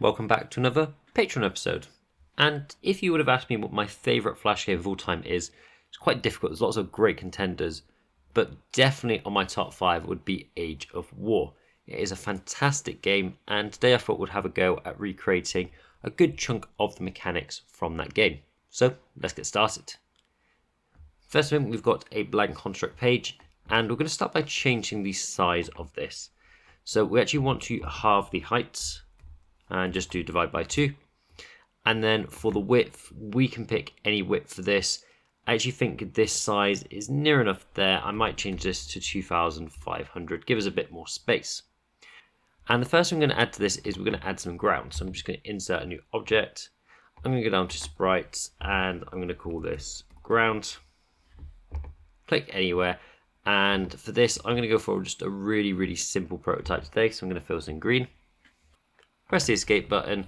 Welcome back to another Patreon episode. And if you would have asked me what my favourite Flash game of all time is, it's quite difficult. There's lots of great contenders, but definitely on my top 5 would be Age of War. It is a fantastic game, and today I thought we'd have a go at recreating a good chunk of the mechanics from that game. So let's get started. First thing, we've got a blank construct page, and we're going to start by changing the size of this. So we actually want to halve the height and just do divide by 2. And then for the width, we can pick any width for this. I actually think this size is near enough there. I might change this to 2500, give us a bit more space. And the first thing I'm going to add to this is we're going to add some ground. So I'm just going to insert a new object. I'm going to go down to sprites and I'm going to call this ground. Click anywhere. And for this, I'm going to go for just a really simple prototype today. So I'm going to fill this in green. Press the escape button,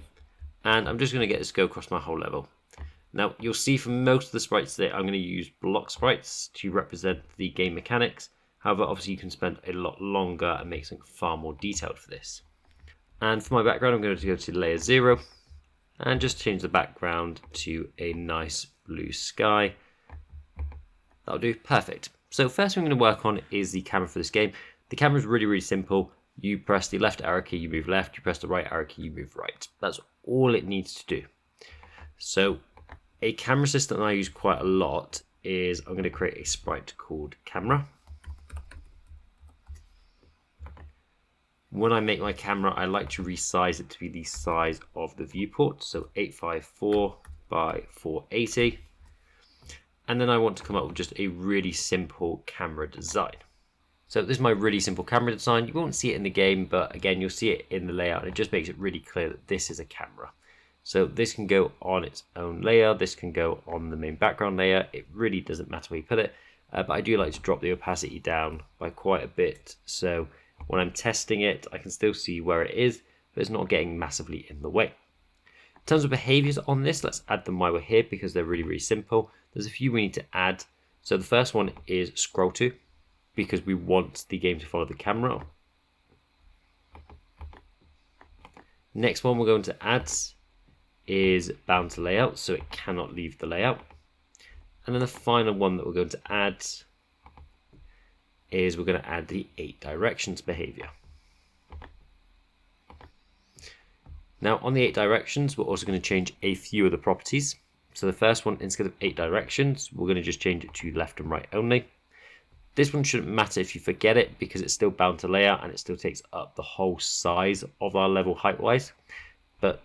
and I'm just going to get this to go across my whole level. Now, you'll see for most of the sprites today, I'm going to use block sprites to represent the game mechanics. However, obviously you can spend a lot longer and make something far more detailed for this. And for my background, I'm going to go to layer 0, and just change the background to a nice blue sky. That'll do, perfect. So first thing I'm going to work on is the camera for this game. The camera is really simple. You press the left arrow key, you move left. You press the right arrow key, you move right. That's all it needs to do. So a camera system that I use quite a lot is I'm going to create a sprite called camera. When I make my camera, I like to resize it to be the size of the viewport. So 854 by 480. And then I want to come up with just a really simple camera design. So this is my really simple camera design. You won't see it in the game, but again, you'll see it in the layout, and it just makes it really clear that this is a camera. So this can go on its own layer. This can go on the main background layer. It really doesn't matter where you put it, but I do like to drop the opacity down by quite a bit. So when I'm testing it, I can still see where it is, but it's not getting massively in the way. In terms of behaviors on this, let's add them while we're here because they're really simple. There's a few we need to add. So the first one is scroll to, because we want the game to follow the camera. Next one we're going to add is bound to layout, so it cannot leave the layout. And then the final one that we're going to add is we're going to add the 8 directions behavior. Now on the 8 directions, we're also going to change a few of the properties. So the first one, instead of 8 directions, we're going to just change it to left and right only. This one shouldn't matter if you forget it because it's still bound to layout and it still takes up the whole size of our level height-wise. But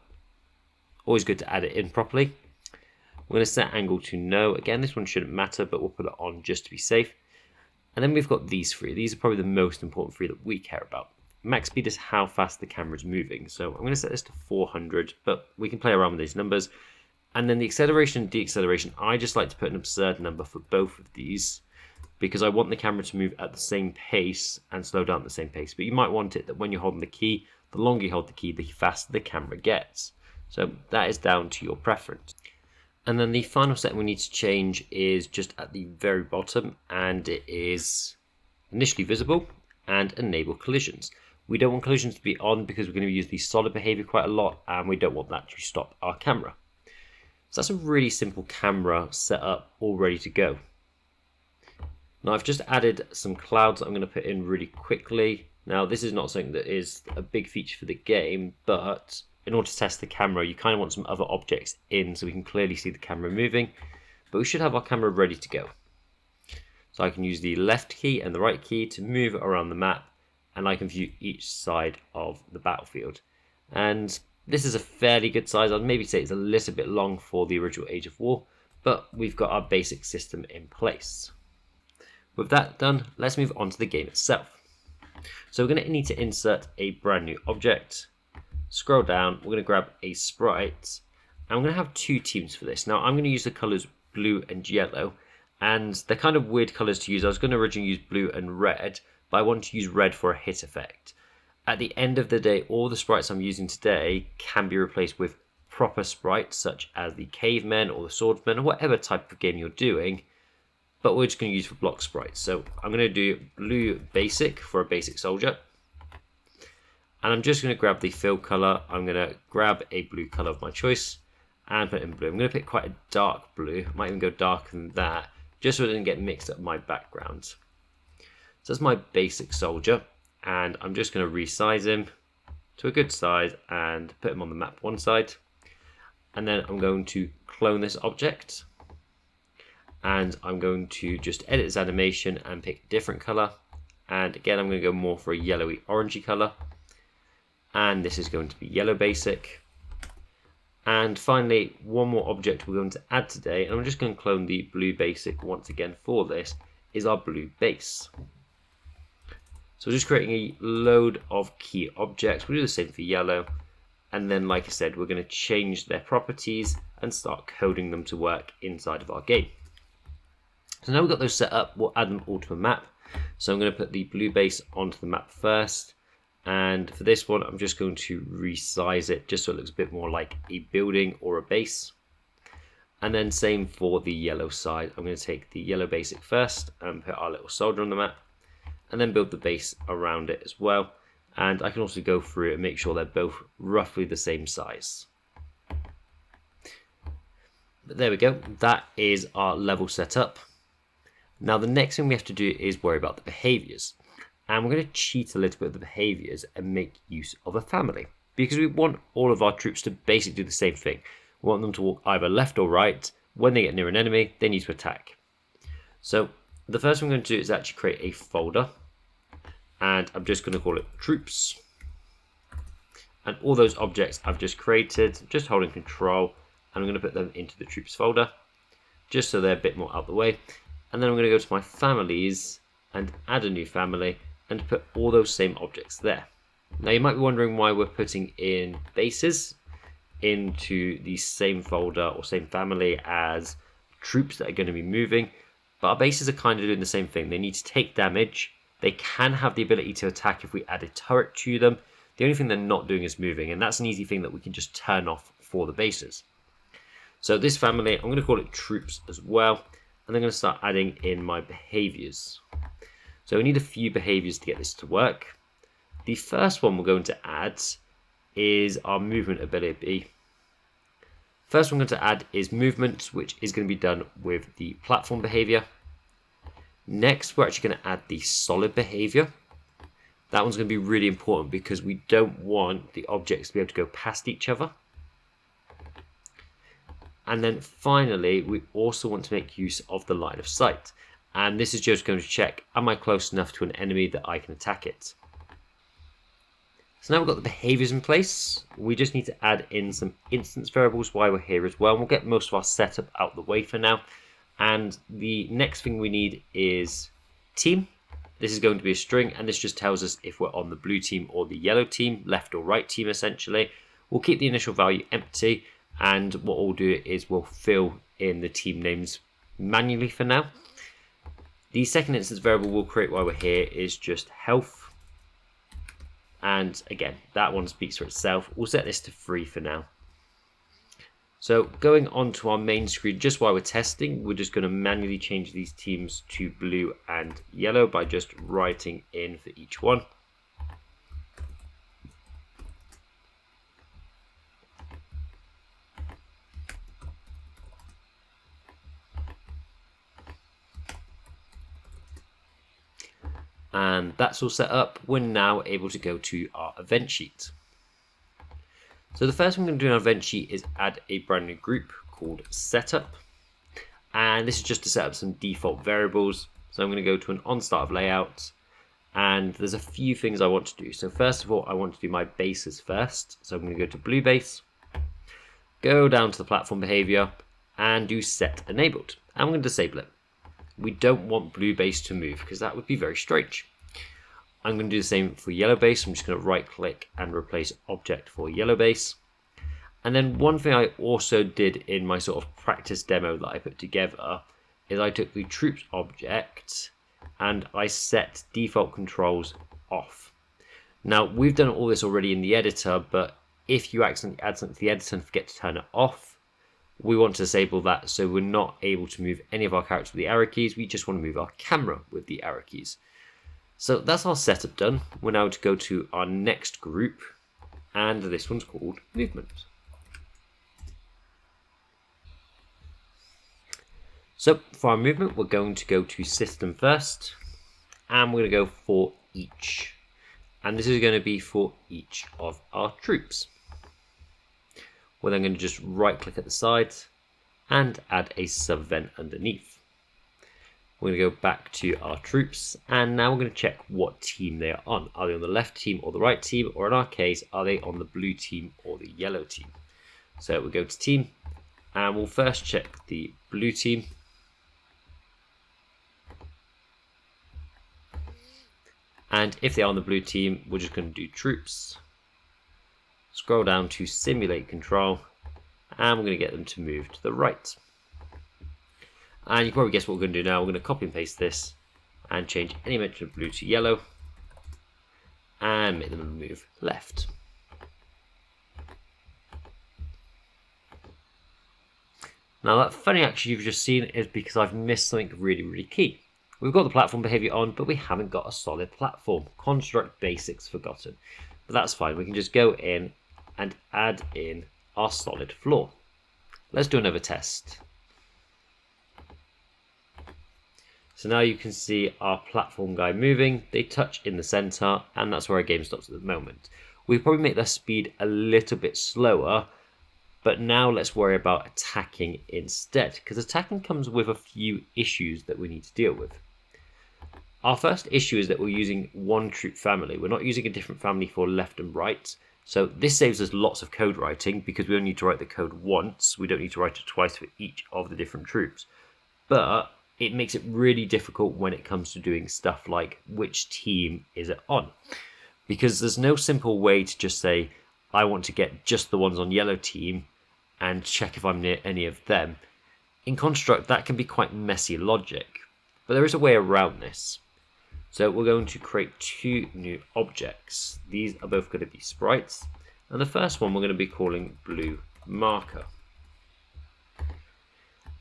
always good to add it in properly. We're going to set angle to no. Again, this one shouldn't matter, but we'll put it on just to be safe. And then we've got these three. These are probably the most important three that we care about. Max speed is how fast the camera is moving. So I'm going to set this to 400, but we can play around with these numbers. And then the acceleration and deceleration, I just like to put an absurd number for both of these, because I want the camera to move at the same pace and slow down at the same pace. But you might want it that when you're holding the key, the longer you hold the key, the faster the camera gets. So that is down to your preference. And then the final setting we need to change is just at the very bottom, and it is initially visible and enable collisions. We don't want collisions to be on because we're going to use the solid behavior quite a lot, and we don't want that to stop our camera. So that's a really simple camera setup all ready to go. Now I've just added some clouds that I'm going to put in really quickly. Now this is not something that is a big feature for the game, but in order to test the camera, you kind of want some other objects in so we can clearly see the camera moving. But we should have our camera ready to go. So I can use the left key and the right key to move around the map, and I can view each side of the battlefield. And this is a fairly good size. I'd maybe say it's a little bit long for the original Age of War, but we've got our basic system in place. With that done, let's move on to the game itself. So we're going to need to insert a brand new object. Scroll down, we're going to grab a sprite, and I'm going to have 2 teams for this. Now I'm going to use the colors blue and yellow, and they're kind of weird colors to use. I was going to originally use blue and red, but I want to use red for a hit effect. At the end of the day, all the sprites I'm using today can be replaced with proper sprites such as the cavemen or the swordsmen or whatever type of game you're doing, but we're just going to use for block sprites. So I'm going to do blue basic for a basic soldier, And I'm just going to grab the fill color. I'm going to grab a blue color of my choice and put it in blue. I'm going to pick quite a dark blue. I might even go darker than that, just so it doesn't get mixed up with my background. So that's my basic soldier, and I'm just going to resize him to a good size and put him on the map one side. And then I'm going to clone this object, and I'm going to just edit this animation and pick a different color. And again, I'm going to go more for a yellowy orangey color, and this is going to be yellow basic. And finally, one more object we're going to add today, and I'm just going to clone the blue basic once again for this, is our blue base. So we're just creating a load of key objects. We'll do the same for yellow. And then, like I said, we're going to change their properties and start coding them to work inside of our game. So now we've got those set up, we'll add them all to a map. So I'm going to put the blue base onto the map first. And for this one, I'm just going to resize it just so it looks a bit more like a building or a base. And then same for the yellow side. I'm going to take the yellow basic first and put our little soldier on the map, and then build the base around it as well. And I can also go through it and make sure they're both roughly the same size. But there we go, that is our level set up. Now the next thing we have to do is worry about the behaviors. And we're going to cheat a little bit of the behaviors and make use of a family, because we want all of our troops to basically do the same thing. We want them to walk either left or right. When they get near an enemy, they need to attack. So the first thing I'm going to do is actually create a folder, and I'm just going to call it troops. And all those objects I've just created, just holding control, and I'm going to put them into the troops folder, just so they're a bit more out of the way. And then I'm going to go to my families and add a new family and put all those same objects there. Now you might be wondering why we're putting in bases into the same folder or same family as troops that are going to be moving, but our bases are kind of doing the same thing. They need to take damage. They can have the ability to attack if we add a turret to them. The only thing they're not doing is moving, and that's an easy thing that we can just turn off for the bases. So this family, I'm going to call it troops as well, and I'm going to start adding in my behaviors. So we need a few behaviors to get this to work. The first one we're going to add is our movement ability. First one I'm going to add is movement, which is going to be done with the platform behavior. Next, we're actually going to add the solid behavior. That one's going to be really important because we don't want the objects to be able to go past each other. And then finally, we also want to make use of the line of sight. And this is just going to check, am I close enough to an enemy that I can attack it? So now we've got the behaviors in place. We just need to add in some instance variables while we're here as well. And we'll get most of our setup out of the way for now. And the next thing we need is team. This is going to be a string, and this just tells us if we're on the blue team or the yellow team, left or right team essentially. We'll keep the initial value empty, and what we'll do is we'll fill in the team names manually for now. The second instance variable we'll create while we're here is just health. And again, that one speaks for itself. We'll set this to 3 for now. So going on to our main screen, just while we're testing, we're just going to manually change these teams to blue and yellow by just writing in for each one. And that's all set up. We're now able to go to our event sheet. So the first thing we're going to do in our event sheet is add a brand new group called setup. And this is just to set up some default variables. So I'm going to go to an on start of layout, and there's a few things I want to do. So first of all, I want to do my bases first. So I'm going to go to blue base, go down to the platform behavior and do set enabled. I'm going to disable it. We don't want blue base to move because that would be very strange. I'm going to do the same for yellow base. I'm just going to right click and replace object for yellow base. And then one thing I also did in my sort of practice demo that I put together is I took the troops object and I set default controls off. Now we've done all this already in the editor, but if you accidentally add something to the editor and forget to turn it off, we want to disable that so we're not able to move any of our characters with the arrow keys. We just want to move our camera with the arrow keys. So that's our setup done. We're now to go to our next group, and this one's called movement. So for our movement, we're going to go to system first, and we're going to go for each. And this is going to be for each of our troops. We're then going to just right click at the sides and add a sub-event underneath. We're going to go back to our troops, and now we're going to check what team they are on. Are they on the left team or the right team, or in our case, are they on the blue team or the yellow team? So we'll go to team, and we'll first check the blue team. And if they're on the blue team, we're just going to do troops. Scroll down to simulate control, and we're going to get them to move to the right. And you can probably guess what we're going to do now. We're going to copy and paste this and change any mention of blue to yellow and make them move left. Now that funny action you've just seen is because I've missed something really key. We've got the platform behavior on, but we haven't got a solid platform. Construct basics forgotten. But that's fine. We can just go in and add in our solid floor. Let's do another test. So now you can see our platform guy moving. They touch in the center, and that's where our game stops at the moment. We probably make their speed a little bit slower, but now let's worry about attacking instead, because attacking comes with a few issues that we need to deal with. Our first issue is that we're using one troop family. We're not using a different family for left and right. So this saves us lots of code writing because we only need to write the code once. We don't need to write it twice for each of the different troops. But it makes it really difficult when it comes to doing stuff like which team is it on. Because there's no simple way to just say, I want to get just the ones on yellow team and check if I'm near any of them. In Construct, that can be quite messy logic. But there is a way around this. So we're going to create two new objects. These are both going to be sprites. And the first one we're going to be calling blue marker.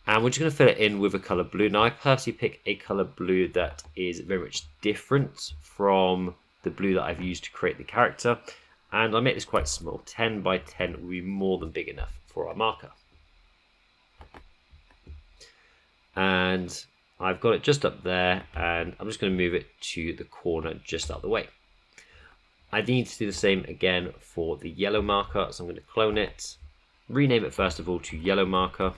And we're just going to fill it in with a color blue. Now I personally pick a color blue that is very much different from the blue that I've used to create the character. And I make this quite small. 10 by 10 will be more than big enough for our marker. And I've got it just up there, and I'm just going to move it to the corner just out of the way. I need to do the same again for the yellow marker, so I'm going to clone it, rename it first of all to yellow marker,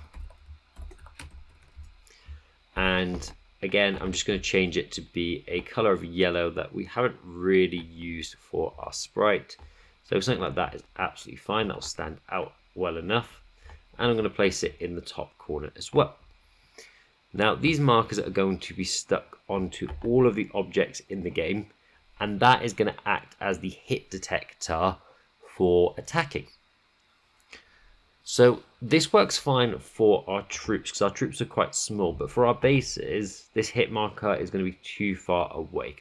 and again I'm just going to change it to be a color of yellow that we haven't really used for our sprite. So something like that is absolutely fine, that will stand out well enough, and I'm going to place it in the top corner as well. Now these markers are going to be stuck onto all of the objects in the game, and that is going to act as the hit detector for attacking. So this works fine for our troops because our troops are quite small, but for our bases this hit marker is going to be too far away.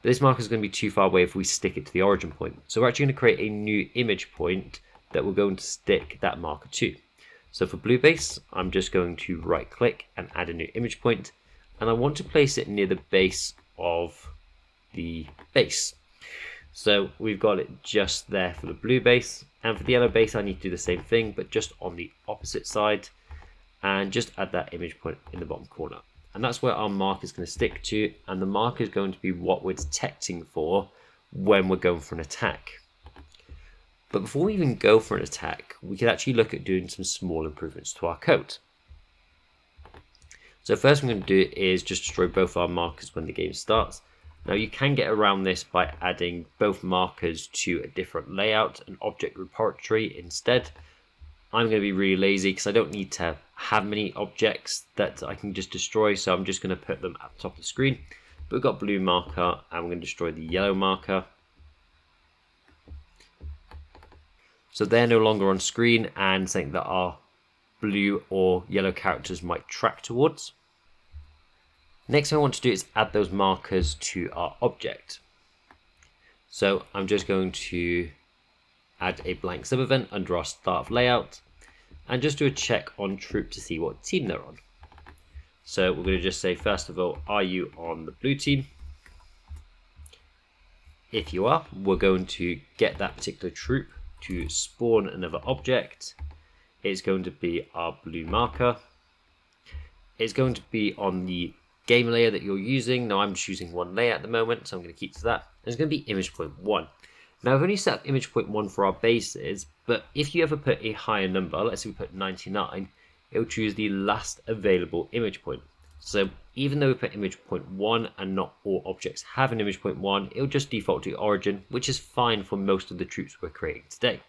This marker is going to be too far away if we stick it to the origin point. So we're actually going to create a new image point that we're going to stick that marker to. So for blue base, I'm just going to right click and add a new image point, and I want to place it near the base of the base. So we've got it just there for the blue base, and for the yellow base I need to do the same thing but just on the opposite side, and just add that image point in the bottom corner. And that's where our mark is going to stick to, and the mark is going to be what we're detecting for when we're going for an attack. But before we even go for an attack, we could actually look at doing some small improvements to our code. So first what I'm going to do is just destroy both our markers when the game starts. Now you can get around this by adding both markers to a different layout, an object repository instead. I'm going to be really lazy because I don't need to have many objects that I can just destroy, so I'm just going to put them at the top of the screen. But we've got blue marker, and we're going to destroy the yellow marker. So they're no longer on screen and something that our blue or yellow characters might track towards. Next thing I want to do is add those markers to our object. So I'm just going to add a blank sub-event under our start of layout and just do a check on troop to see what team they're on. So we're going to just say, first of all, are you on the blue team? If you are, we're going to get that particular troop to spawn another object. It's going to be our blue marker. It's going to be on the game layer that you're using. Now I'm just using one layer at the moment, so I'm going to keep to that. And it's going to be image point 1. Now I've only set up image point 1 for our bases, but if you ever put a higher number, let's say we put 99, it will choose the last available image point. So even though we put image point 1 and not all objects have an image point 1, it'll just default to origin, which is fine for most of the troops we're creating today.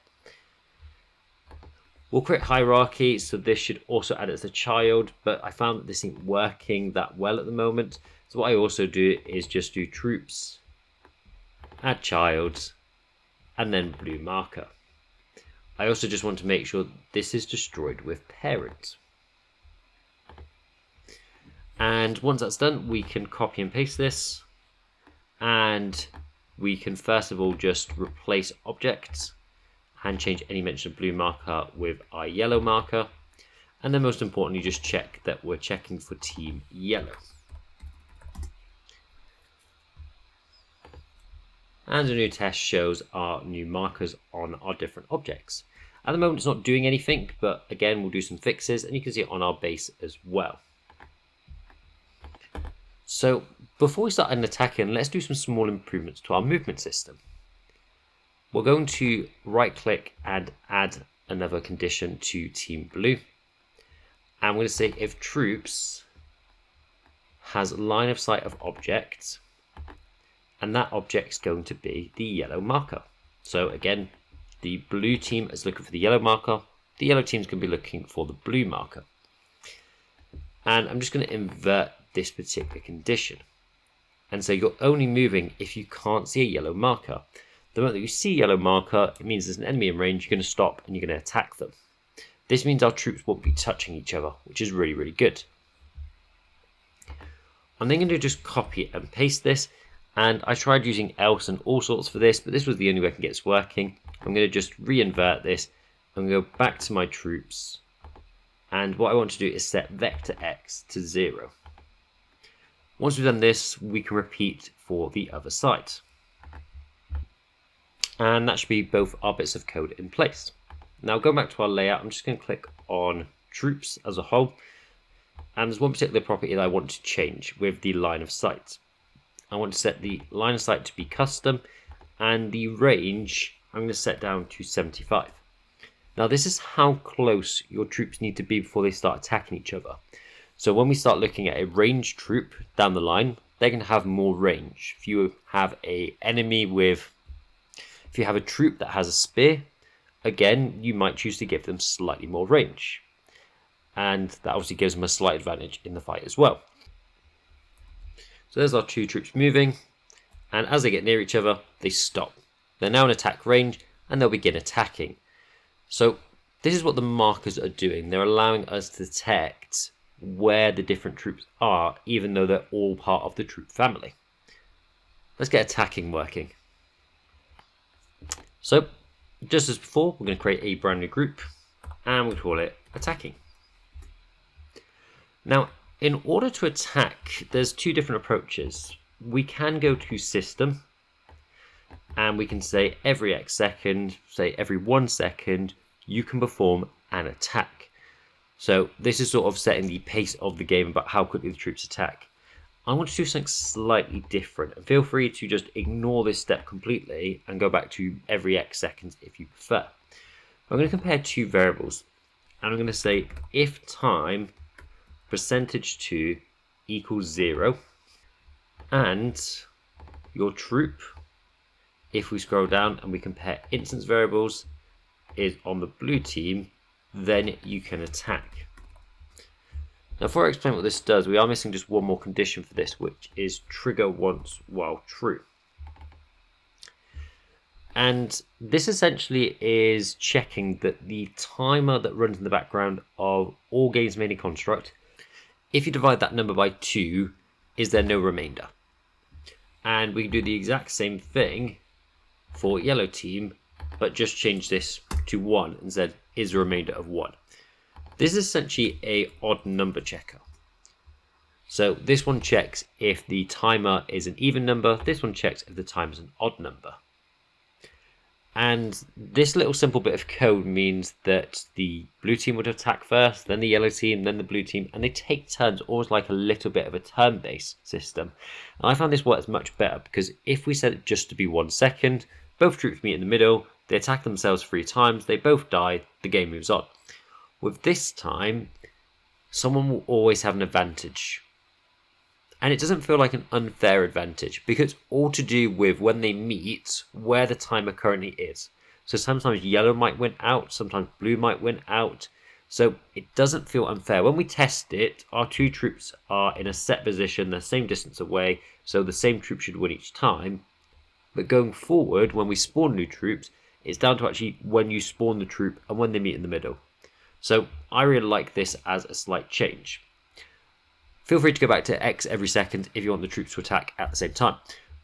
We'll create hierarchy, so this should also add as a child, but I found that this isn't working that well at the moment. So what I also do is just do troops, add child, and then blue marker. I also just want to make sure this is destroyed with parent. And once that's done, we can copy and paste this, and we can first of all just replace objects and change any mention of blue marker with our yellow marker, and then most importantly just check that we're checking for team yellow. And a new test shows our new markers on our different objects. At the moment it's not doing anything, but again we'll do some fixes, and you can see it on our base as well. So before we start attacking, let's do some small improvements to our movement system. We're going to right click and add another condition to team blue. And I'm going to say if troops has line of sight of objects, and that object is going to be the yellow marker. So again, the blue team is looking for the yellow marker, the yellow team is going to be looking for the blue marker. And I'm just going to invert this particular condition. And so you're only moving if you can't see a yellow marker. The moment that you see a yellow marker, it means there's an enemy in range, you're going to stop and you're going to attack them. This means our troops won't be touching each other, which is really, really good. I'm then going to just copy and paste this, and I tried using else and all sorts for this, but this was the only way I can get this working. I'm going to just re-invert this. I'm going to go back to my troops, and what I want to do is set vector x to 0. Once we've done this, we can repeat for the other side. And that should be both our bits of code in place. Now going back to our layout, I'm just going to click on troops as a whole. And there's one particular property that I want to change with the line of sight. I want to set the line of sight to be custom, and the range I'm going to set down to 75. Now this is how close your troops need to be before they start attacking each other. So when we start looking at a ranged troop down the line, they're going to have more range. If you have a troop that has a spear, again, you might choose to give them slightly more range. And that obviously gives them a slight advantage in the fight as well. So there's our two troops moving, and as they get near each other, they stop. They're now in attack range, and they'll begin attacking. So this is what the markers are doing. They're allowing us to detect where the different troops are, even though they're all part of the troop family. Let's get attacking working. So, just as before, we're going to create a brand new group, and we'll call it attacking. Now, in order to attack, there's two different approaches. We can go to system, and we can say every X second, say every 1 second, you can perform an attack. So this is sort of setting the pace of the game about how quickly the troops attack. I want to do something slightly different, and feel free to just ignore this step completely and go back to every X seconds if you prefer. I'm going to compare two variables, and I'm going to say if time %2 equals 0, and your troop, if we scroll down and we compare instance variables, is on the blue team, then you can attack. Now before I explain what this does, we are missing just one more condition for this, which is trigger once while true. And this essentially is checking that the timer that runs in the background of all games made in construct, if you divide that number by 2, is there no remainder? And we can do the exact same thing for yellow team, but just change this to 1 and said is a remainder of 1. This is essentially a odd number checker. So this one checks if the timer is an even number. This one checks if the timer is an odd number. And this little simple bit of code means that the blue team would attack first, then the yellow team, then the blue team, and they take turns, almost like a little bit of a turn-based system. And I found this works much better because if we set it just to be 1 second, both troops meet in the middle, they attack themselves 3 times, they both die, the game moves on. With this time, someone will always have an advantage. And it doesn't feel like an unfair advantage because it's all to do with when they meet, where the timer currently is. So sometimes yellow might win out, sometimes blue might win out. So it doesn't feel unfair. When we test it, our 2 troops are in a set position, the same distance away, so the same troop should win each time. But going forward, when we spawn new troops, it's down to actually when you spawn the troop and when they meet in the middle. So I really like this as a slight change. Feel free to go back to X every second if you want the troops to attack at the same time.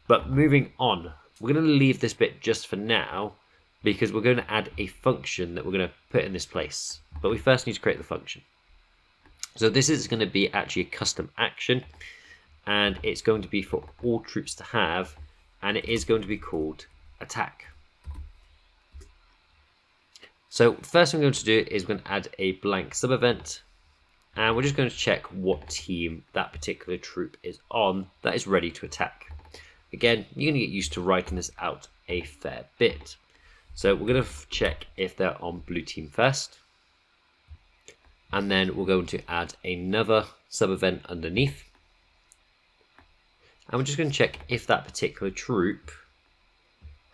But moving on, we're going to leave this bit just for now because we're going to add a function that we're going to put in this place. But we first need to create the function. So this is going to be actually a custom action, and it's going to be for all troops to have, and it is going to be called attack. So first thing we're going to do is we're going to add a blank sub-event. And we're just going to check what team that particular troop is on that is ready to attack. Again, you're going to get used to writing this out a fair bit. So we're going to check if they're on blue team first. And then we're going to add another sub-event underneath. And we're just going to check if that particular troop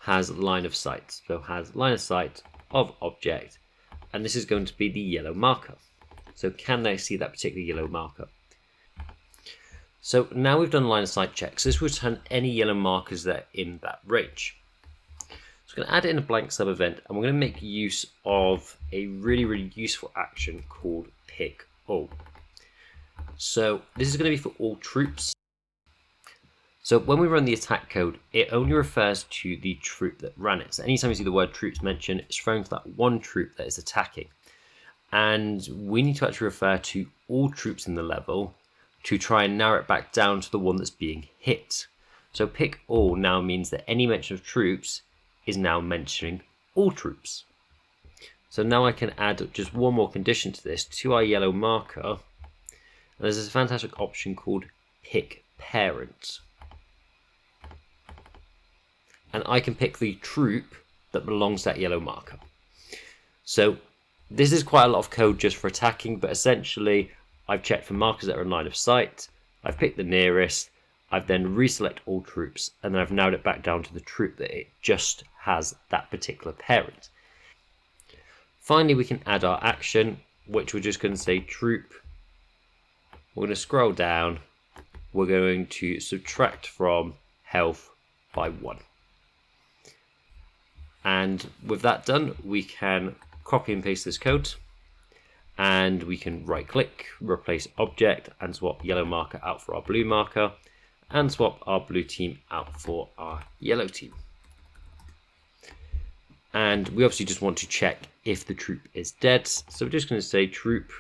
has line of sight. So has line of sight of object. And this is going to be the yellow marker. So can they see that particular yellow marker? So now we've done line of sight checks. This will return any yellow markers that are in that range. So we're going to add in a blank sub event, and we're going to make use of a really useful action called pick all. So this is going to be for all troops. So when we run the attack code, it only refers to the troop that ran it. So anytime you see the word troops mentioned, it's referring to that one troop that is attacking. And we need to actually refer to all troops in the level to try and narrow it back down to the one that's being hit. So pick all now means that any mention of troops is now mentioning all troops. So now I can add just one more condition to this, to our yellow marker. And there's this fantastic option called pick parent. And I can pick the troop that belongs to that yellow marker. So this is quite a lot of code just for attacking, but essentially I've checked for markers that are in line of sight, I've picked the nearest, I've then reselect all troops, and then I've narrowed it back down to the troop that it just has that particular parent. Finally, we can add our action, which we're just going to say troop. We're going to scroll down, we're going to subtract from health by 1. And with that done, we can copy and paste this code, and we can right click, replace object, and swap yellow marker out for our blue marker, and swap our blue team out for our yellow team. And we obviously just want to check if the troop is dead, so we're just going to say troop,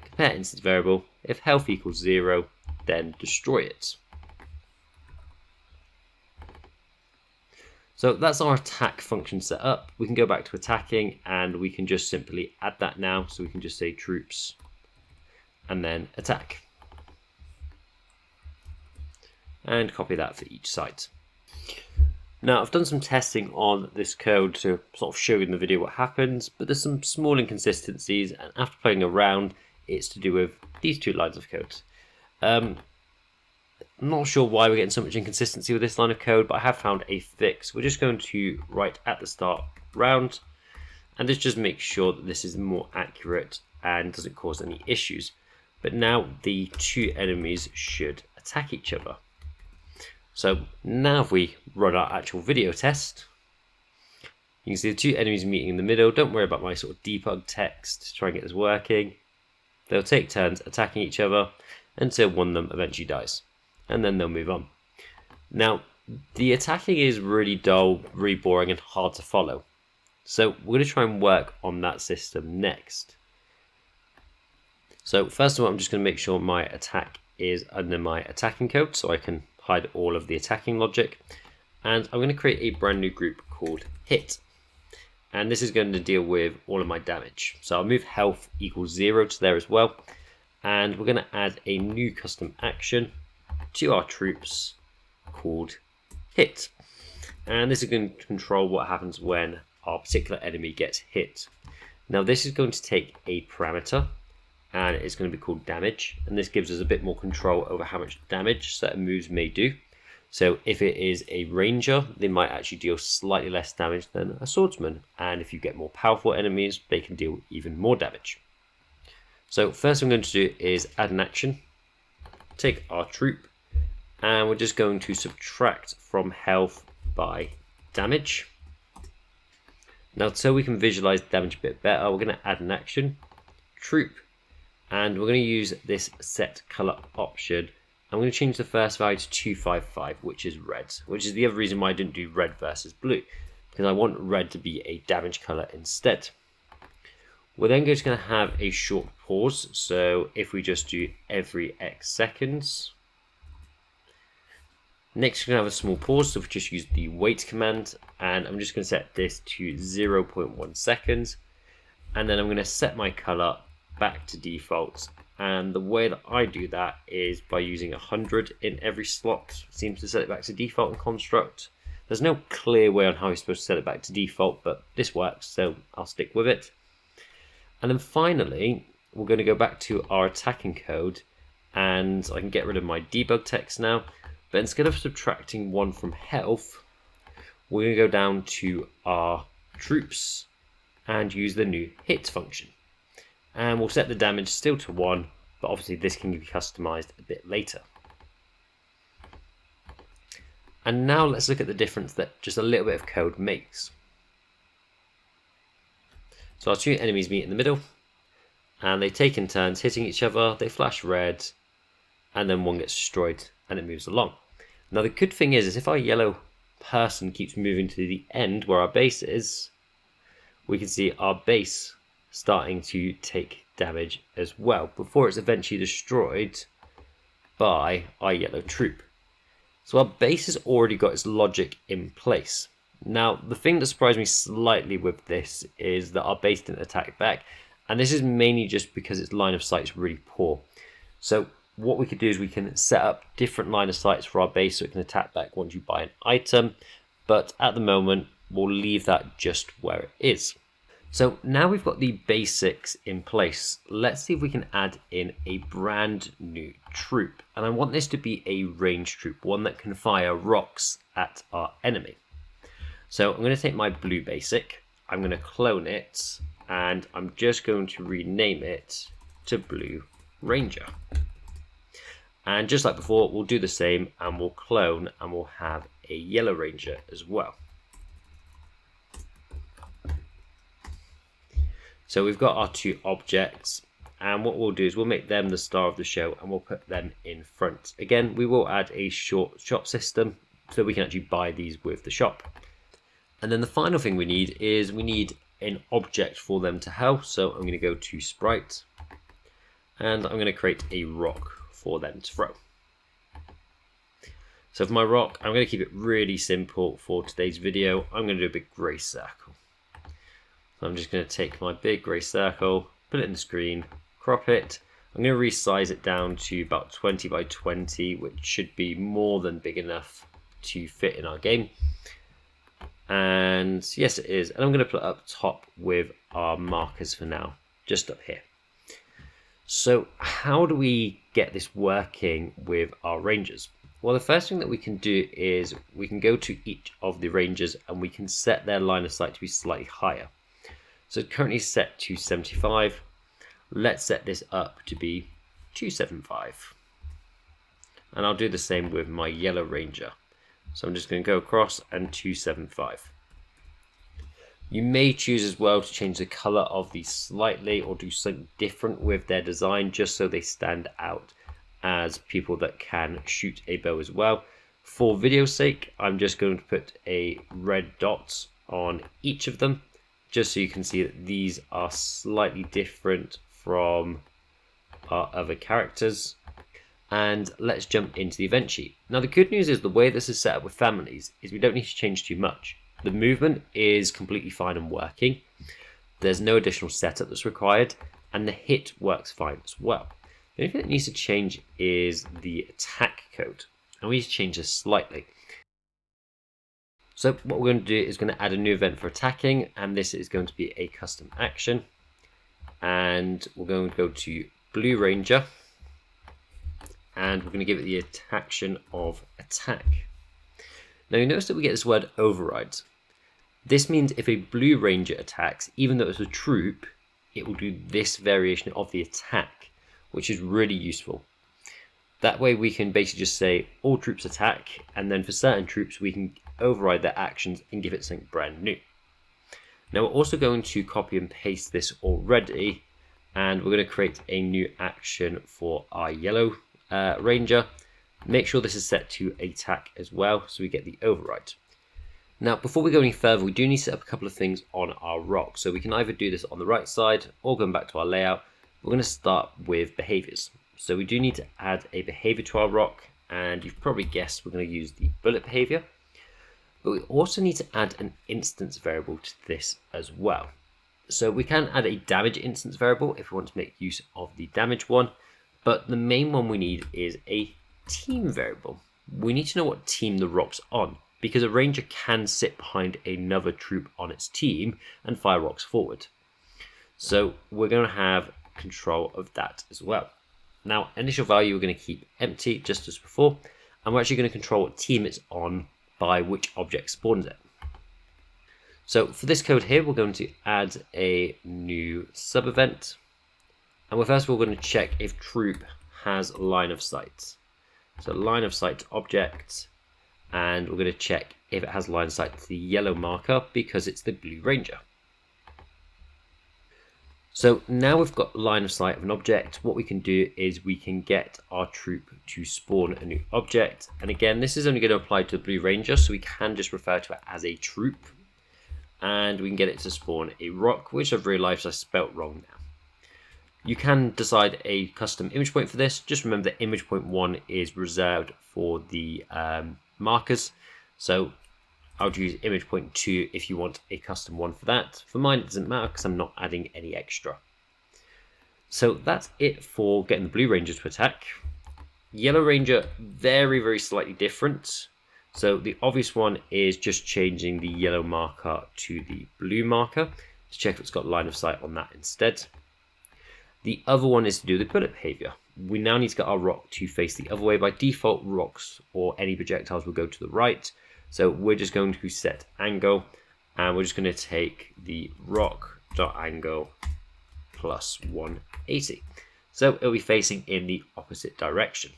compare instance variable, if health equals 0, then destroy it. So that's our attack function set up. We can go back to attacking and we can just simply add that now. So we can just say troops and then attack. And copy that for each site. Now I've done some testing on this code to sort of show you in the video what happens, but there's some small inconsistencies, and after playing around, it's to do with these 2 lines of code. I'm not sure why we're getting so much inconsistency with this line of code, but I have found a fix. We're just going to write at the start round, and this just makes sure that this is more accurate and doesn't cause any issues. But now the 2 enemies should attack each other. So now if we run our actual video test, you can see the 2 enemies meeting in the middle. Don't worry about my sort of debug text to try and get this working. They'll take turns attacking each other until one of them eventually dies, and then they'll move on. Now, the attacking is really dull, really boring, and hard to follow. So we're going to try and work on that system next. So first of all, I'm just going to make sure my attack is under my attacking code so I can hide all of the attacking logic. And I'm going to create a brand new group called hit. And this is going to deal with all of my damage. So I'll move health equals 0 to there as well. And we're going to add a new custom action to our troops called hit. And this is going to control what happens when our particular enemy gets hit. Now this is going to take a parameter and it's going to be called damage, and this gives us a bit more control over how much damage certain moves may do. So if it is a ranger, they might actually deal slightly less damage than a swordsman, and if you get more powerful enemies, they can deal even more damage. So first thing I'm going to do is add an action, take our troop, and we're just going to subtract from health by damage. Now so we can visualize damage a bit better, we're going to add an action, troop, and we're going to use this set color option. I'm going to change the first value to 255, which is red, which is the other reason why I didn't do red versus blue, because I want red to be a damage color instead. We're then just going to have a short pause, so if we just do every X seconds. Next we're going to have a small pause, so if we just use the wait command, and I'm just going to set this to 0.1 seconds, and then I'm going to set my color back to default, and the way that I do that is by using 100 in every slot. It seems to set it back to default in construct. There's no clear way on how you're supposed to set it back to default, but this works, so I'll stick with it. And then finally we're going to go back to our attacking code, and I can get rid of my debug text now, but instead of subtracting 1 from health, we're going to go down to our troops and use the new hit function. And we'll set the damage still to 1, but obviously this can be customized a bit later. And now let's look at the difference that just a little bit of code makes. So our two enemies meet in the middle, and they take in turns hitting each other, they flash red, and then one gets destroyed and it moves along. Now the good thing is if our yellow person keeps moving to the end where our base is, we can see our base starting to take damage as well before it's eventually destroyed by our yellow troop. So our base has already got its logic in place. Now the thing that surprised me slightly with this is that our base didn't attack back, and this is mainly just because its line of sight is really poor. So what we could do is we can set up different line of sights for our base so it can attack back once you buy an item, but at the moment we'll leave that just where it is. So now we've got the basics in place, let's see if we can add in a brand new troop. And I want this to be a ranged troop, one that can fire rocks at our enemy. So I'm going to take my blue basic, I'm going to clone it, and I'm just going to rename it to Blue Ranger. And just like before, we'll do the same and we'll clone and we'll have a Yellow Ranger as well. So we've got our two objects, and what we'll do is we'll make them the star of the show and we'll put them in front. Again, we will add a short shop system so we can actually buy these with the shop. And then the final thing we need is we need an object for them to house. So I'm going to go to sprite and I'm going to create a rock for them to throw. So for my rock, I'm going to keep it really simple for today's video. I'm going to do a big grey circle. I'm just going to take my big grey circle, put it in the screen, crop it. I'm going to resize it down to about 20 by 20, which should be more than big enough to fit in our game. And yes, it is. And I'm going to put it up top with our markers for now, just up here. So how do we get this working with our rangers? Well, the first thing that we can do is we can go to each of the rangers and we can set their line of sight to be slightly higher. So it's currently set to 75. Let's set this up to be 275. And I'll do the same with my Yellow Ranger. So I'm just going to go across and 275. You may choose as well to change the color of these slightly or do something different with their design just so they stand out as people that can shoot a bow as well. For video's sake, I'm just going to put a red dot on each of them, just so you can see that these are slightly different from up our other characters. And let's jump into the event sheet. Now the good news is the way this is set up with families is we don't need to change too much. The movement is completely fine and working. There's no additional setup that's required, and the hit works fine as well. The only thing that needs to change is the attack code, and we need to change this slightly. So what we're going to do is going to add a new event for attacking, and this is going to be a custom action. And we're going to go to Blue Ranger, and we're going to give it the action of attack. Now you notice that we get this word override. This means if a Blue Ranger attacks, even though it's a troop, it will do this variation of the attack, which is really useful. That way we can basically just say all troops attack, and then for certain troops we can override their actions and give it something brand new. Now we're also going to copy and paste this already, and we're going to create a new action for our Yellow Ranger. Make sure this is set to attack as well, so we get the override. Now, before we go any further, we do need to set up a couple of things on our rock. So we can either do this on the right side or going back to our layout. We're going to start with behaviors. So we do need to add a behavior to our rock, and you've probably guessed we're going to use the bullet behavior. But we also need to add an instance variable to this as well. So we can add a damage instance variable if we want to make use of the damage one, but the main one we need is a team variable. We need to know what team the rock's on, because a ranger can sit behind another troop on its team and fire rocks forward. So we're going to have control of that as well. Now, initial value we're going to keep empty just as before, and we're actually going to control what team it's on by which object spawns it. So for this code here, we're going to add a new sub event, and we're first of all going to check if troop has line of sight. So line of sight object, and we're going to check if it has line of sight to the yellow marker because it's the Blue Ranger. So now we've got line of sight of an object, what we can do is we can get our troop to spawn a new object. And again, this is only going to apply to the Blue Ranger, so we can just refer to it as a troop. And we can get it to spawn a rock, which I've realized I spelt wrong now. You can decide a custom image point for this. Just remember that image point 1 is reserved for the markers. So I would use image point 2 if you want a custom one for that. For mine, it doesn't matter because I'm not adding any extra. So that's it for getting the Blue Ranger to attack. Yellow Ranger, very, very slightly different. So the obvious one is just changing the yellow marker to the blue marker to check if it's got line of sight on that instead. The other one is to do the bullet behavior. We now need to get our rock to face the other way. By default, rocks or any projectiles will go to the right. So we're just going to set angle, and we're just going to take the rock.angle plus 180. So it'll be facing in the opposite direction.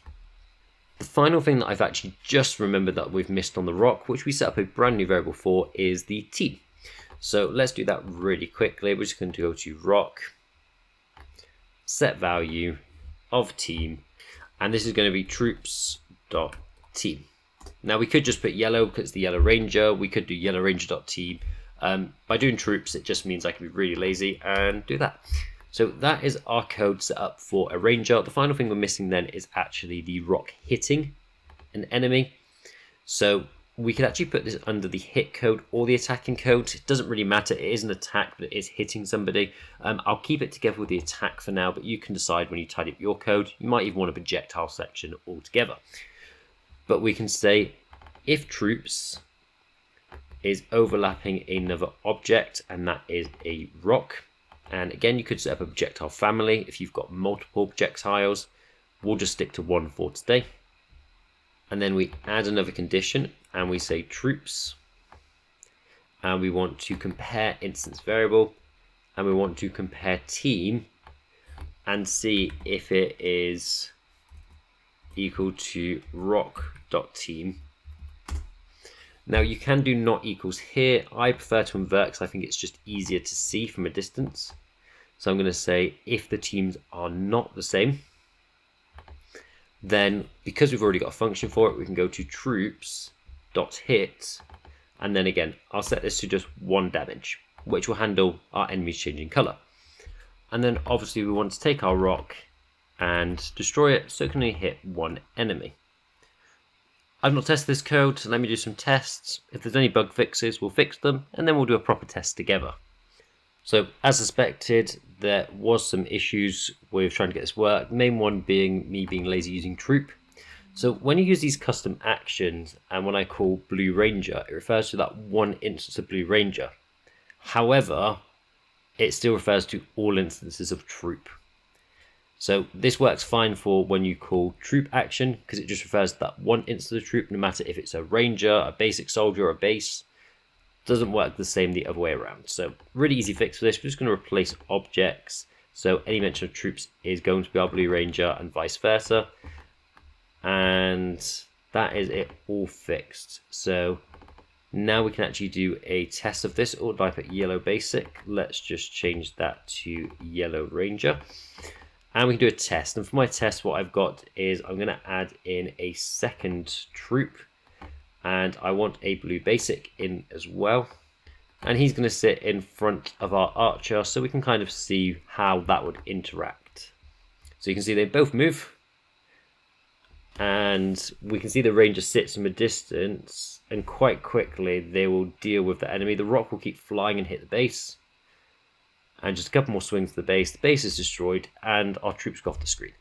The final thing that I've actually just remembered that we've missed on the rock, which we set up a brand new variable for, is the team. So let's do that really quickly. We're just going to go to rock, set value of team, and this is going to be troops.team. Now we could just put yellow because it's the Yellow Ranger. We could do yellow ranger.team. By doing troops, it just means I can be really lazy and do that. So that is our code set up for a ranger. The final thing we're missing then is actually the rock hitting an enemy. So we could actually put this under the hit code or the attacking code. It doesn't really matter. It is an attack, but it is hitting somebody. I'll keep it together with the attack for now, but you can decide when you tidy up your code. You might even want a projectile section altogether. But we can say if troops is overlapping another object, and that is a rock. And again, you could set up a projectile family if you've got multiple projectiles. We'll just stick to one for today. And then we add another condition and we say troops. And we want to compare instance variable, and we want to compare team and see if it is equal to rock.team. Now you can do not equals here. I prefer to invert because I think it's just easier to see from a distance. So I'm going to say if the teams are not the same, then because we've already got a function for it, we can go to troops.hit, and then again I'll set this to just 1 damage, which will handle our enemies changing color. And then obviously we want to take our rock and destroy it, so it can only hit one enemy. I've not tested this code, so let me do some tests. If there's any bug fixes, we'll fix them, and then we'll do a proper test together. So, as suspected, there was some issues with trying to get this work, the main one being me being lazy using troop. So when you use these custom actions, and when I call Blue Ranger, it refers to that one instance of Blue Ranger. However, it still refers to all instances of troop. So this works fine for when you call troop action, because it just refers to that one instance of troop, no matter if it's a ranger, a basic soldier, or a base. Doesn't work the same the other way around. So really easy fix for this. We're just going to replace objects. So any mention of troops is going to be our Blue Ranger and vice versa. And that is it all fixed. So now we can actually do a test of this. Or I put yellow basic. Let's just change that to yellow ranger. And we can do a test. And for my test, what I've got is I'm going to add in a second troop. And I want a blue basic in as well. And he's going to sit in front of our archer, so we can kind of see how that would interact. So you can see they both move. And we can see the ranger sits from a distance, and quite quickly they will deal with the enemy. The rock will keep flying and hit the base. And just a couple more swings to the base is destroyed, and our troops go off the screen.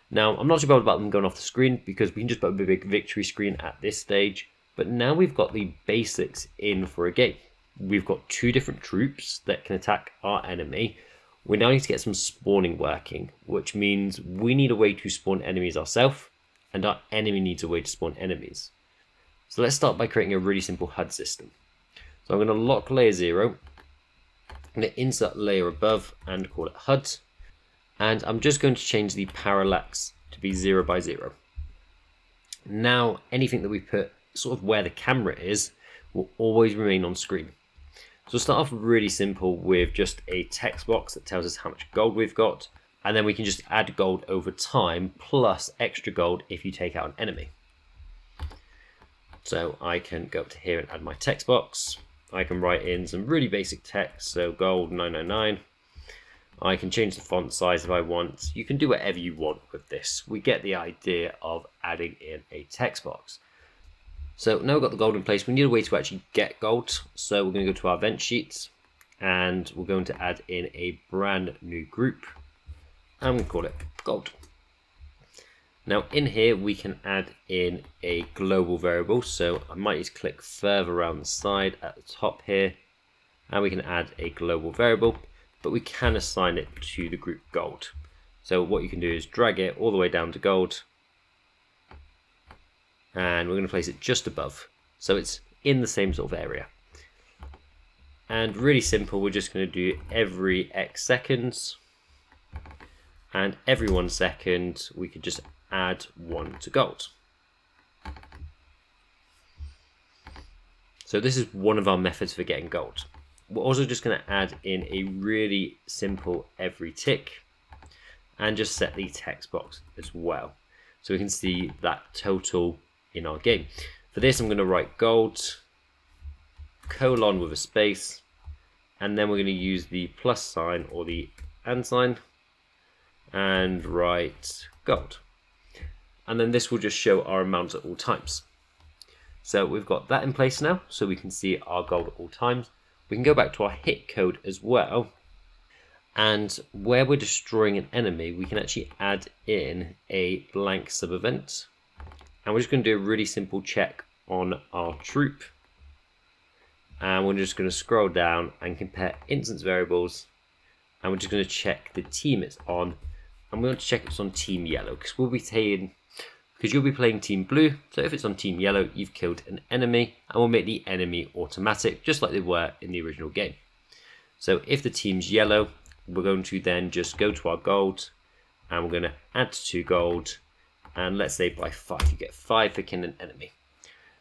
Now, I'm not too bothered about them going off the screen, because we can just put a big victory screen at this stage. But now we've got the basics in for a game. We've got two different troops that can attack our enemy. We now need to get some spawning working, which means we need a way to spawn enemies ourselves, and our enemy needs a way to spawn enemies. So let's start by creating a really simple HUD system. So I'm going to lock layer 0. I'm going to insert layer above and call it HUD. And I'm just going to change the parallax to be 0 by 0. Now, anything that we put sort of where the camera is will always remain on screen. So we'll start off really simple with just a text box that tells us how much gold we've got. And then we can just add gold over time, plus extra gold if you take out an enemy. So I can go up to here and add my text box. I can write in some really basic text, so gold 999. I can change the font size if I want. You can do whatever you want with this. We get the idea of adding in a text box. So now we've got the gold in place, we need a way to actually get gold. So we're going to go to our event sheets, and we're going to add in a brand new group. I'm going to call it gold. Now in here we can add in a global variable, so I might just click further around the side at the top here, and we can add a global variable, but we can assign it to the group gold. So what you can do is drag it all the way down to gold, and we're going to place it just above, so it's in the same sort of area. And really simple, we're just going to do every X seconds. And every 1 second, we could just add 1 to gold. So this is one of our methods for getting gold. We're also just going to add in a really simple every tick, and just set the text box as well, so we can see that total in our game. For this, I'm going to write gold, colon with a space, and then we're going to use the plus sign or the and sign, and write gold. And then this will just show our amount at all times. So we've got that in place now, so we can see our gold at all times. We can go back to our hit code as well, and where we're destroying an enemy, we can actually add in a blank sub event. And we're just going to do a really simple check on our troop. And we're just going to scroll down and compare instance variables. And we're just going to check the team it's on. And we want to check it's on team yellow, because you'll be playing team blue. So if it's on team yellow, you've killed an enemy, and we'll make the enemy automatic, just like they were in the original game. So if the team's yellow, we're going to then just go to our gold, and we're going to add 2 gold. And let's say by 5, you get 5 for killing an enemy.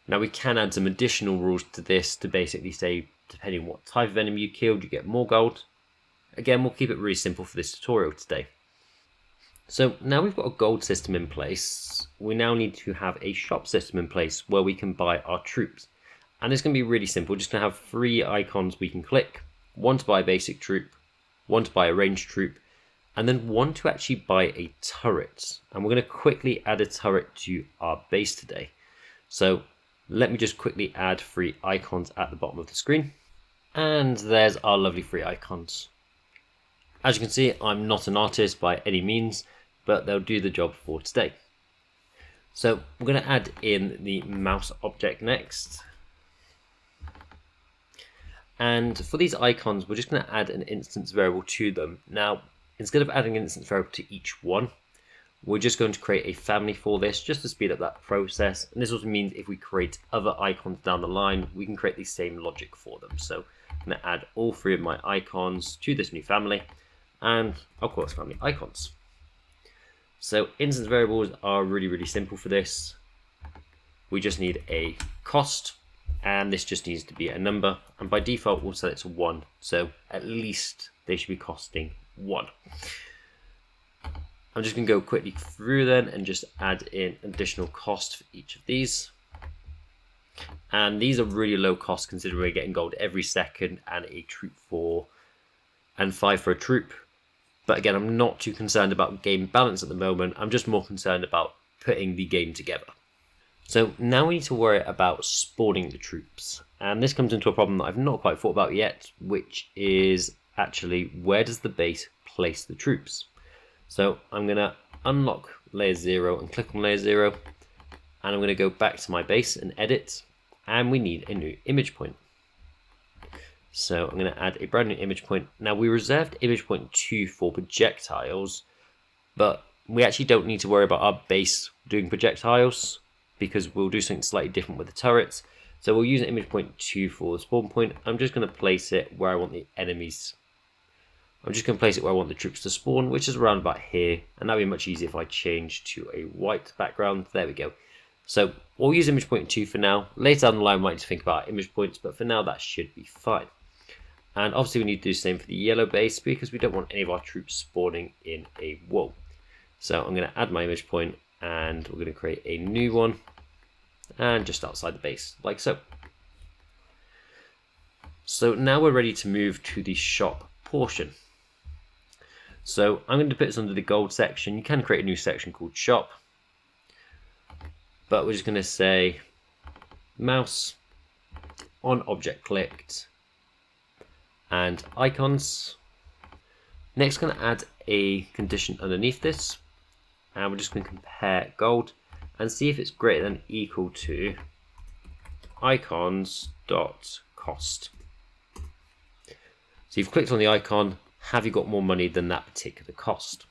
Now we can add some additional rules to this to basically say, depending on what type of enemy you killed, you get more gold. Again, we'll keep it really simple for this tutorial today. So now we've got a gold system in place, we now need to have a shop system in place where we can buy our troops. And it's going to be really simple, just going to have 3 icons we can click. 1 to buy a basic troop, 1 to buy a ranged troop, and then one to actually buy a turret. And we're going to quickly add a turret to our base today. So let me just quickly add 3 icons at the bottom of the screen. And there's our lovely 3 icons. As you can see, I'm not an artist by any means, but they'll do the job for today. So we're going to add in the mouse object next. And for these icons, we're just going to add an instance variable to them. Now, instead of adding an instance variable to each one, we're just going to create a family for this just to speed up that process. And this also means if we create other icons down the line, we can create the same logic for them. So I'm going to add all 3 of my icons to this new family, and I'll call it family icons. So instance variables are really simple for this. We just need a cost, and this just needs to be a number, and by default we'll set it to 1, so at least they should be costing 1. I'm just going to go quickly through then and just add in additional cost for each of these. And these are really low cost considering we're getting gold every second and a troop and 5 for a troop. But again, I'm not too concerned about game balance at the moment. I'm just more concerned about putting the game together. So now we need to worry about spawning the troops. And this comes into a problem that I've not quite thought about yet, which is actually where does the base place the troops? So I'm going to unlock layer 0 and click on layer 0. And I'm going to go back to my base and edit. And we need a new image point. So I'm going to add a brand new image point. Now we reserved image point 2 for projectiles, but we actually don't need to worry about our base doing projectiles because we'll do something slightly different with the turrets. So we'll use an image point 2 for the spawn point. I'm just going to place it where I want the enemies. I'm just going to place it where I want the troops to spawn, which is around about here. And that'd be much easier if I change to a white background. There we go. So we'll use image point 2 for now. Later down the line, we might need to think about image points, but for now that should be fine. And obviously we need to do the same for the yellow base because we don't want any of our troops spawning in a wall. So I'm going to add my image point and we're going to create a new one and just outside the base like so. So now we're ready to move to the shop portion. So I'm going to put this under the gold section. You can create a new section called shop, but we're just going to say mouse on object clicked and icons. Next, going to add a condition underneath this, and we're just going to compare gold and see if it's greater than or equal to icons dot cost. So you've clicked on the icon. Have you got more money than that particular cost?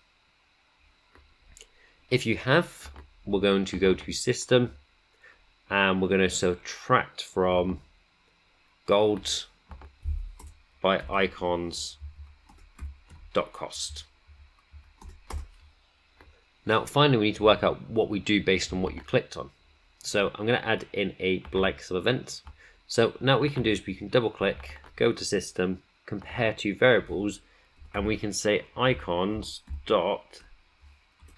If you have, we're going to go to system and we're going to subtract from gold by icons dot cost. Now finally we need to work out what we do based on what you clicked on. So I'm going to add in a blank sub event. So now what we can do is we can double click, go to system, compare 2 variables, and we can say icons dot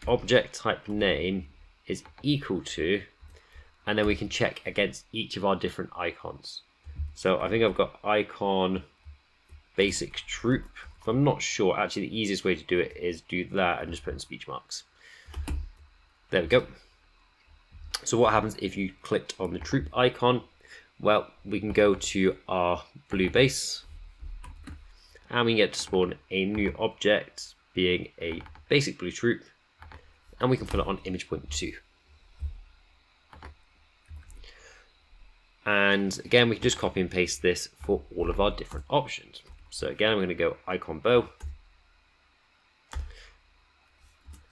object type name is equal to, and then we can check against each of our different icons. So I think I've got icon basic troop. If I'm not sure, actually the easiest way to do it is do that and just put in speech marks. There we go. So what happens if you clicked on the troop icon? Well, we can go to our blue base and we get to spawn a new object being a basic blue troop, and we can put it on image point 2. And again, we can just copy and paste this for all of our different options. So again, I'm going to go icon bow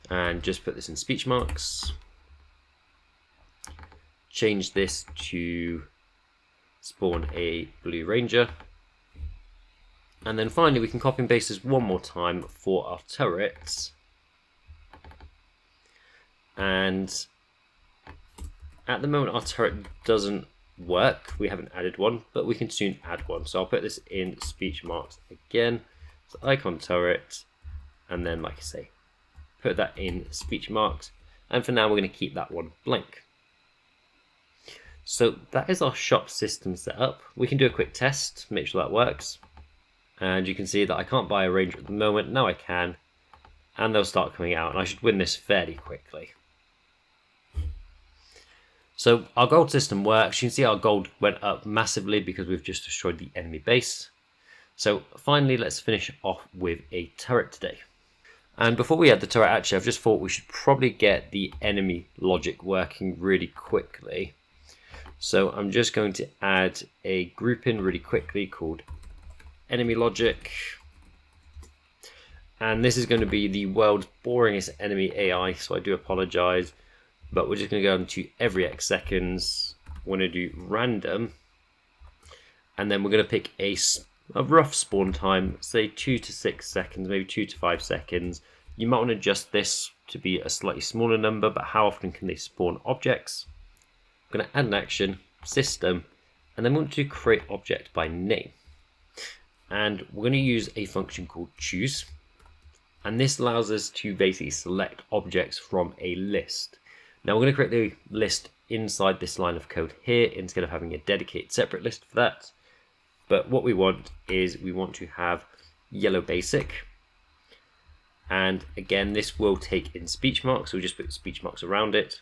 and just put this in speech marks. Change this to spawn a blue ranger. And then finally, we can copy and paste this one more time for our turrets. And at the moment, our turret doesn't work. We haven't added one, but we can soon add one. So I'll put this in speech marks again. So icon turret, and then like I say, put that in speech marks. And for now, we're going to keep that one blank. So that is our shop system set up. We can do a quick test, make sure that works. And you can see that I can't buy a ranger at the moment. Now I can. and they'll start coming out, and I should win this fairly quickly. So our gold system works. You can see our gold went up massively because we've just destroyed the enemy base. So finally, let's finish off with a turret today. And before we add the turret, actually, I've just thought we should probably get the enemy logic working really quickly. So I'm just going to add a group in really quickly called enemy logic. And this is going to be the world's boringest enemy AI, so I do apologize. But we're just going to go into every X seconds. We're going to do random. And then we're going to pick a rough spawn time, say 2 to 6 seconds, maybe 2 to 5 seconds. You might want to adjust this to be a slightly smaller number, but how often can they spawn objects? I'm going to add an action, system, and then we want to create object by name. And we're going to use a function called choose. And this allows us to basically select objects from a list. Now we're going to create the list inside this line of code here instead of having a dedicated separate list for that. But what we want is we want to have yellow basic. And again, this will take in speech marks, so we'll just put speech marks around it.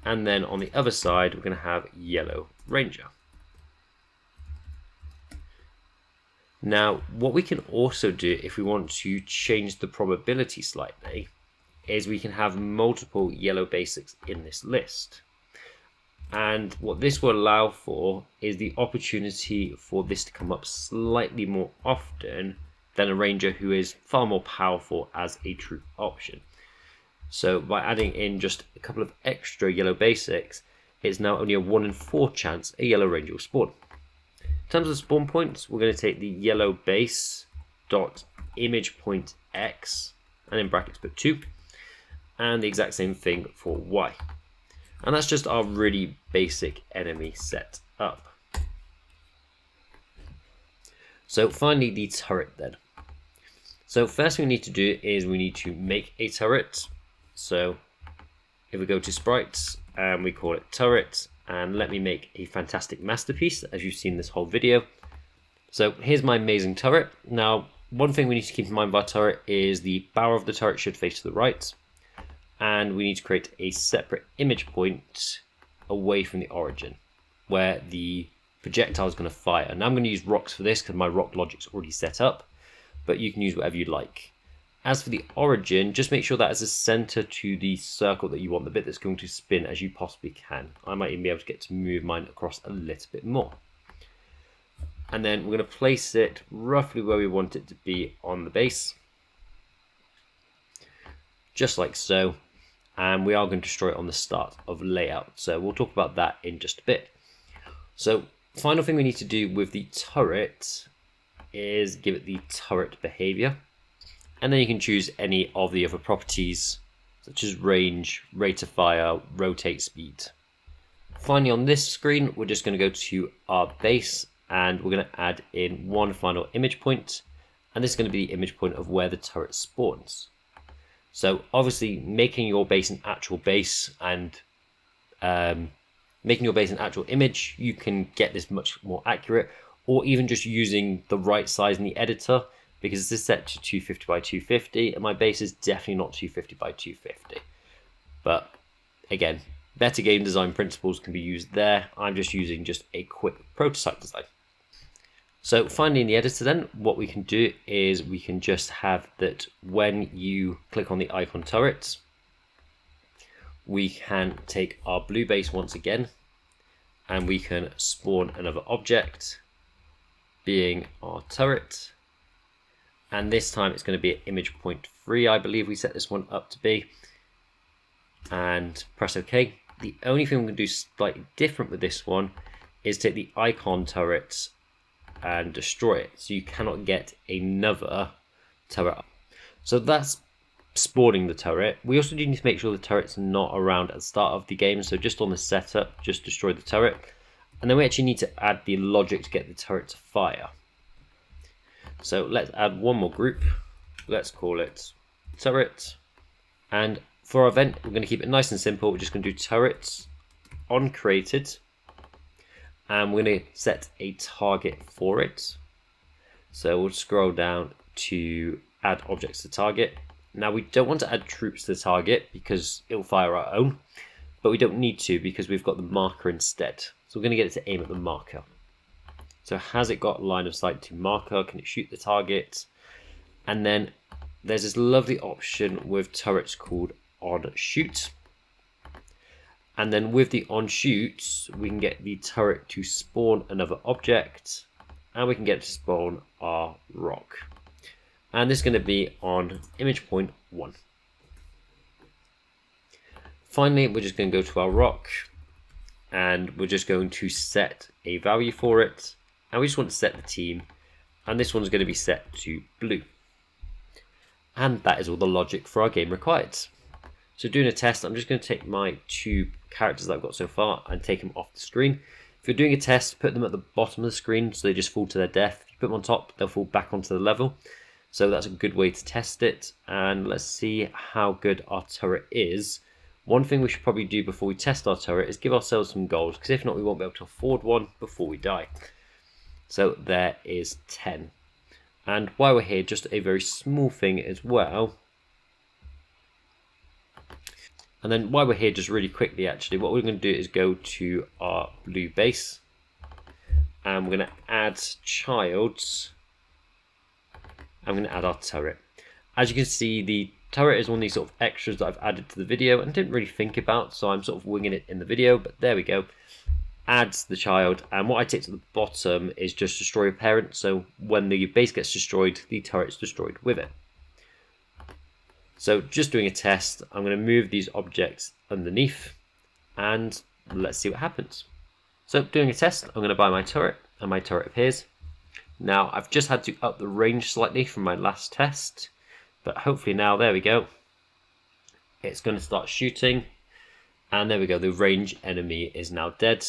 And then on the other side, we're going to have yellow ranger. Now, what we can also do if we want to change the probability slightly is we can have multiple yellow basics in this list. And what this will allow for is the opportunity for this to come up slightly more often than a ranger who is far more powerful as a troop option. So by adding in just a couple of extra yellow basics, it's now only a 1 in 4 chance a yellow ranger will spawn. In terms of spawn points, we're going to take the yellow base dot image point x, and in brackets put 2, and the exact same thing for y. And that's just our really basic enemy set up. So finally, the turret then. So first thing we need to do is we need to make a turret. So if we go to sprites and we call it turret, and let me make a fantastic masterpiece as you've seen this whole video. So here's my amazing turret. Now, one thing we need to keep in mind with our turret is the barrel of the turret should face to the right. And we need to create a separate image point away from the origin where the projectile is going to fire. And I'm going to use rocks for this because my rock logic's already set up, but you can use whatever you like. As for the origin, just make sure that is a center to the circle that you want, the bit that's going to spin as you possibly can. I might even be able to get to move mine across a little bit more. And then we're going to place it roughly where we want it to be on the base. Just like so. And we are going to destroy it on the start of layout. So we'll talk about that in just a bit. So final thing we need to do with the turret is give it the turret behavior. And then you can choose any of the other properties, such as range, rate of fire, rotate speed. Finally, on this screen, we're just going to go to our base and we're going to add in one final image point. And this is going to be the image point of where the turret spawns. So obviously making your base an actual base and making your base an actual image, you can get this much more accurate, or even just using the right size in the editor, because this is set to 250 by 250 and my base is definitely not 250 by 250. But again, better game design principles can be used there. I'm just using just a quick prototype design. So finally in the editor then, what we can do is we can just have that when you click on the icon turret, we can take our blue base once again and we can spawn another object being our turret. And this time it's going to be at image point 3, I believe we set this one up to be. And press OK. The only thing we can do slightly different with this one is take the icon turret and destroy it. So you cannot get another turret. So that's spawning the turret. We also do need to make sure the turret's not around at the start of the game. So just on the setup, just destroy the turret. And then we actually need to add the logic to get the turret to fire. So let's add one more group. Let's call it turret. And for our event, we're going to keep it nice and simple. We're just going to do turrets on created. And we're going to set a target for it. So we'll scroll down to add objects to target. Now we don't want to add troops to the target because it'll fire our own, but we don't need to because we've got the marker instead. So we're going to get it to aim at the marker. So has it got line of sight to marker? Can it shoot the target? And then there's this lovely option with turrets called on shoot. And then with the on shoot, we can get the turret to spawn another object, and we can get it to spawn our rock. And this is going to be on image point 1. Finally, we're just going to go to our rock, and we're just going to set a value for it. And we just want to set the team, and this one's going to be set to blue. And that is all the logic for our game required. So doing a test, I'm just going to take my 2 characters that I've got so far and take them off the screen. If you're doing a test, put them at the bottom of the screen so they just fall to their death. If you put them on top, they'll fall back onto the level. So that's a good way to test it. And let's see how good our turret is. One thing we should probably do before we test our turret is give ourselves some gold, because if not, we won't be able to afford one before we die. So there is 10. And while we're here, just a very small thing as well. And then while we're here, just really quickly actually, what we're going to do is go to our blue base. And we're going to add childs. I'm going to add our turret. As you can see, the turret is one of these sort of extras that I've added to the video and didn't really think about, so I'm sort of winging it in the video, but there we go. Adds the child, and what I ticked at the bottom is just destroy a parent, so when the base gets destroyed, the turret's destroyed with it. So just doing a test, I'm going to move these objects underneath, and let's see what happens. So doing a test, I'm going to buy my turret, and my turret appears. Now I've just had to up the range slightly from my last test, but hopefully now, there we go. It's going to start shooting, and there we go, the range enemy is now dead.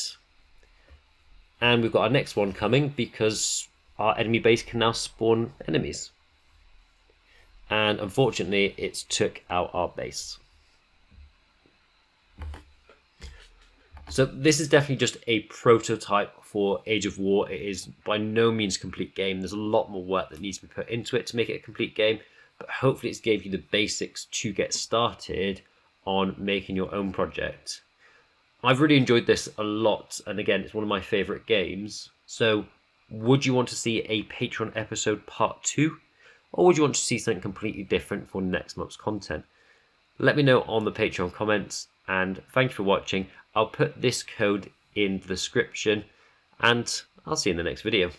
And we've got our next one coming because our enemy base can now spawn enemies. And unfortunately, it's took out our base. So this is definitely just a prototype for Age of War. It is by no means a complete game. There's a lot more work that needs to be put into it to make it a complete game. But hopefully it's gave you the basics to get started on making your own project. I've really enjoyed this a lot, and again, it's one of my favourite games. So would you want to see a Patreon episode part 2? Or would you want to see something completely different for next month's content? Let me know on the Patreon comments, and thank you for watching. I'll put this code in the description, and I'll see you in the next video.